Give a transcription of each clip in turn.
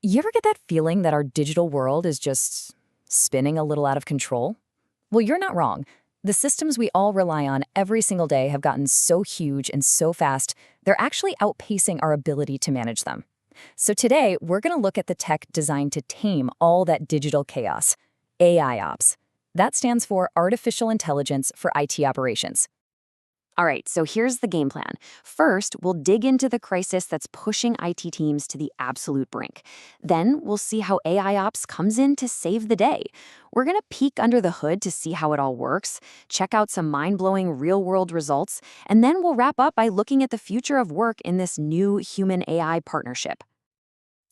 You ever get that feeling that our digital world is just spinning a little out of control? Well, you're not wrong. The systems we all rely on every single day have gotten so huge and so fast, they're actually outpacing our ability to manage them. So today, we're going to look at the tech designed to tame all that digital chaos, AI Ops. That stands for Artificial Intelligence for IT Operations. All right, so here's the game plan. First, we'll dig into the crisis that's pushing IT teams to the absolute brink. Then, we'll see how AI Ops comes in to save the day. We're going to peek under the hood to see how it all works, check out some mind blowing real world results, and then we'll wrap up by looking at the future of work in this new human AI partnership.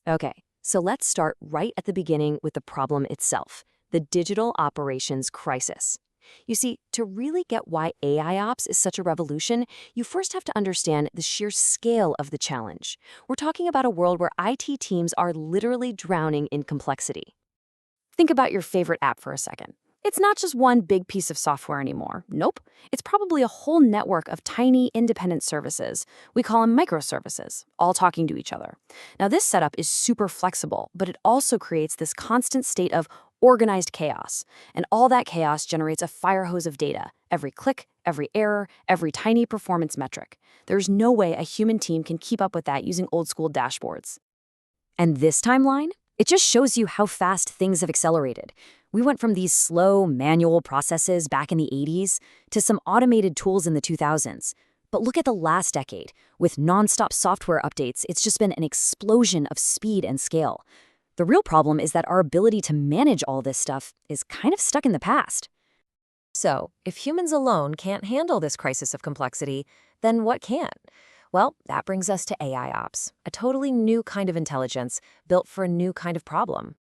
Okay, so let's start right at the beginning with the problem itself, the digital operations crisis. You see, to really get why AI ops is such a revolution, you first have to understand the sheer scale of the challenge. We're talking about a world where IT teams are literally drowning in complexity. Think about your favorite app for a second. It's not just one big piece of software anymore. Nope. It's probably a whole network of tiny independent services. We call them microservices, all talking to each other. Now, this setup is super flexible, but it also creates this constant state of organized chaos. And all that chaos generates a fire hose of data. Every click, every error, every tiny performance metric. There's no way a human team can keep up with that using old school dashboards. And this timeline? It just shows you how fast things have accelerated. We went from these slow, manual processes back in the 80s to some automated tools in the 2000s. But look at the last decade. With nonstop software updates, it's just been an explosion of speed and scale. The real problem is that our ability to manage all this stuff is kind of stuck in the past. So, if humans alone can't handle this crisis of complexity, then what can? Well, that brings us to AI ops, a totally new kind of intelligence built for a new kind of problem.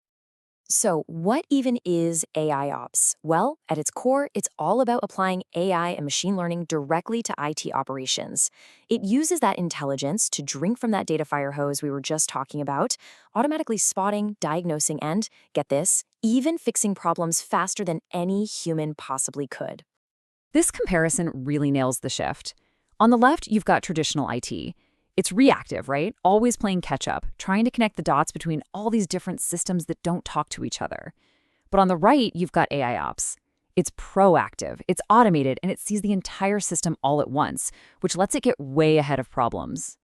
So, what even is AI ops? Well, at its core, it's all about applying AI and machine learning directly to IT operations. It uses that intelligence to drink from that data fire hose we were just talking about, automatically spotting, diagnosing, and, get this, even fixing problems faster than any human possibly could. This comparison really nails the shift. On the left, you've got traditional IT. It's reactive, right? Always playing catch up, trying to connect the dots between all these different systems that don't talk to each other. But on the right, you've got AI ops. It's proactive, it's automated, and it sees the entire system all at once, which lets it get way ahead of problems.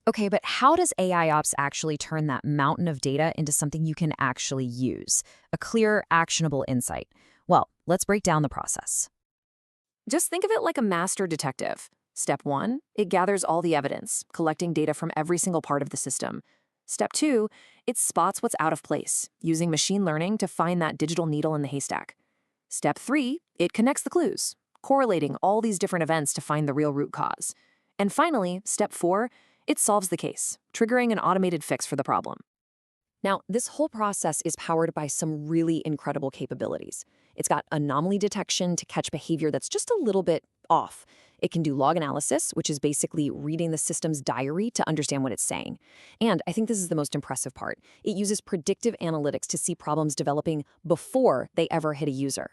Okay, but how does AI ops actually turn that mountain of data into something you can actually use? A clear, actionable insight? Well, let's break down the process. Just think of it like a master detective. Step 1, it gathers all the evidence, collecting data from every single part of the system. Step 2, it spots what's out of place, using machine learning to find that digital needle in the haystack. Step 3, it connects the clues, correlating all these different events to find the real root cause. And finally, step 4, it solves the case, triggering an automated fix for the problem. Now, this whole process is powered by some really incredible capabilities. It's got anomaly detection to catch behavior that's just a little bit off. It can do log analysis, which is basically reading the system's diary to understand what it's saying. And I think this is the most impressive part. It uses predictive analytics to see problems developing before they ever hit a user.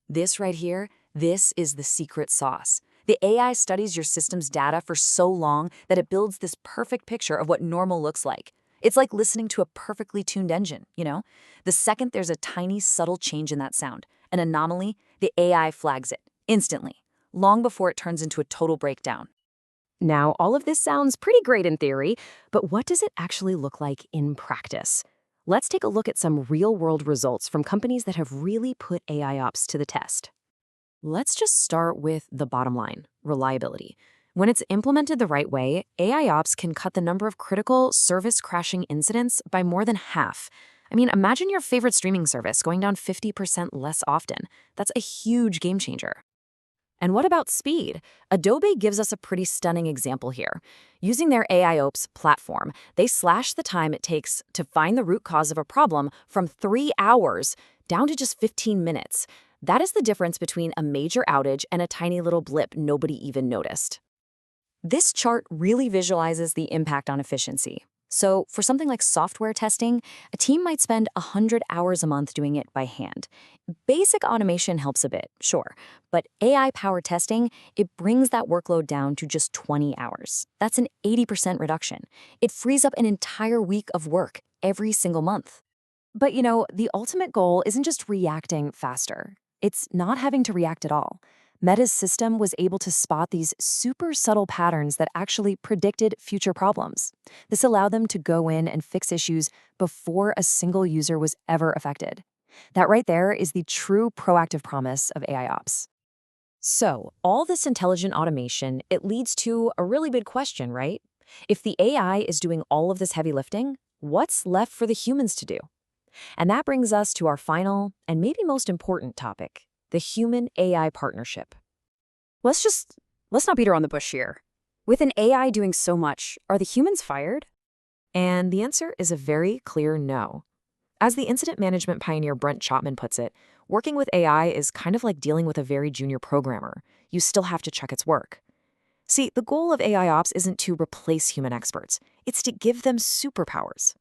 This right here, this is the secret sauce. The AI studies your system's data for so long that it builds this perfect picture of what normal looks like. It's like listening to a perfectly tuned engine, you know? The second there's a tiny, subtle change in that sound, an anomaly, the AI flags it instantly, long before it turns into a total breakdown. Now, all of this sounds pretty great in theory, but what does it actually look like in practice? Let's take a look at some real-world results from companies that have really put AI ops to the test. Let's just start with the bottom line, reliability. When it's implemented the right way, AI ops can cut the number of critical service crashing incidents by more than half. I mean, imagine your favorite streaming service going down 50% less often. That's a huge game changer. And what about speed? Adobe gives us a pretty stunning example here. Using their AIOps platform, they slash the time it takes to find the root cause of a problem from 3 hours down to just 15 minutes. That is the difference between a major outage and a tiny little blip nobody even noticed. This chart really visualizes the impact on efficiency. So, for something like software testing, a team might spend 100 hours a month doing it by hand. Basic automation helps a bit, sure, but AI-powered testing, it brings that workload down to just 20 hours. That's an 80% reduction. It frees up an entire week of work every single month. But the ultimate goal isn't just reacting faster. It's not having to react at all. Meta's system was able to spot these super subtle patterns that actually predicted future problems. This allowed them to go in and fix issues before a single user was ever affected. That right there is the true proactive promise of AI ops. So, all this intelligent automation, it leads to a really big question, right? If the AI is doing all of this heavy lifting, what's left for the humans to do? And that brings us to our final and maybe most important topic, the human-AI partnership. Let's not beat around the bush here. With an AI doing so much, are the humans fired? And the answer is a very clear no. As the incident management pioneer Brent Chapman puts it, working with AI is kind of like dealing with a very junior programmer. You still have to check its work. See, the goal of AI ops isn't to replace human experts. It's to give them superpowers.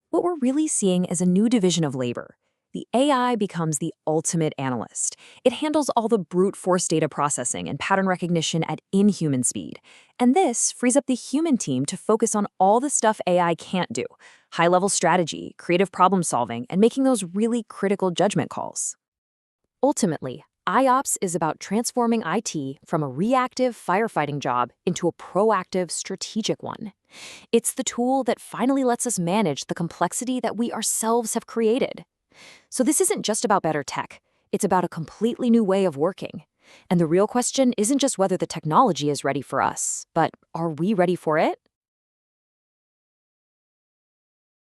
What we're really seeing is a new division of labor. The AI becomes the ultimate analyst. It handles all the brute force data processing and pattern recognition at inhuman speed. And this frees up the human team to focus on all the stuff AI can't do: high-level strategy, creative problem solving, and making those really critical judgment calls. Ultimately, IOPS is about transforming IT from a reactive firefighting job into a proactive strategic one. It's the tool that finally lets us manage the complexity that we ourselves have created. So this isn't just about better tech. It's about a completely new way of working. And the real question isn't just whether the technology is ready for us, but are we ready for it?